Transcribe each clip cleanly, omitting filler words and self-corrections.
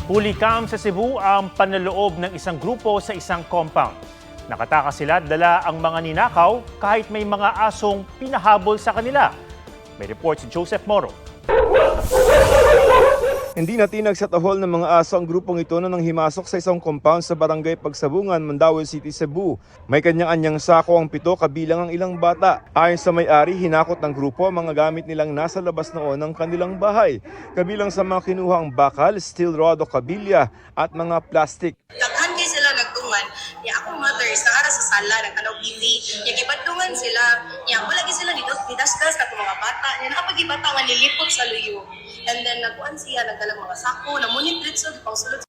Huli cam sa Cebu ang panloloob ng isang grupo sa isang compound. Nakatakas sila at dala ang mga ninakaw kahit may mga asong pinahabol sa kanila. May report si Joseph Moro. Hindi natinag sa tahol ng mga aso ang grupong ito na nang himasok sa isang compound sa barangay Pagsabungan, Mandaue City, Cebu. May kanyang-anyang sako ang 7 kabilang ang ilang bata. Ayon sa may-ari, hinakot ng grupo ang mga gamit nilang nasa labas noon ng kanilang bahay. Kabilang sa mga kinuhang bakal, steel rod o kabilya at mga plastic. Daghan kay sila nagtungan, niya akong mother sa ara sa sala nagtanaw TV. Niya gibadtungan sila, niya wala gyud sila dito didaskas kato mga bata. Niya nakapagibata nga nilipot sa luyo. And then nagkuan siya nagdalang mga sako, namunit ritso pang sulod.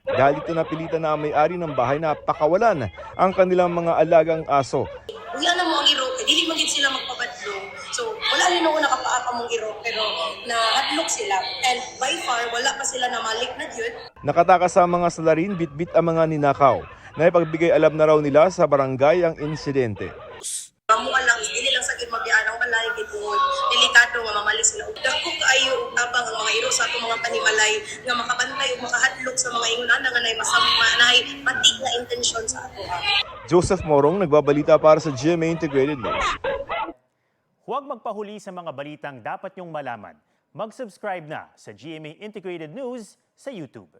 Dahil ito napilitan na ang may-ari ng bahay na pakawalan ang kanilang mga alagang aso. Uya na mo ang iro, kay dili man gid sila magpabadlong. So wala ni noon nakapaaka mong iro pero nahadlok sila. And by far wala pa sila na malik na gyud. Nakatakas sa mga salarin, bitbit ang mga ninakaw. Naipagbigay alam na raw nila sa barangay ang insidente. Mamuha lang, dili lang sakit mabiyaan ang balay gitungod. Delikado nga mamali sila. Dako kaayo tabang ang mga iro sa atong mga panimalay nga makabantay ug makahadlok sa mga ingon nga nay masamma nay matik na intensyon sa ato. Joseph Morong, nagbabalita para sa GMA Integrated News. Huwag magpahuli sa mga balitang dapat niyong malaman. Mag-subscribe na sa GMA Integrated News sa YouTube.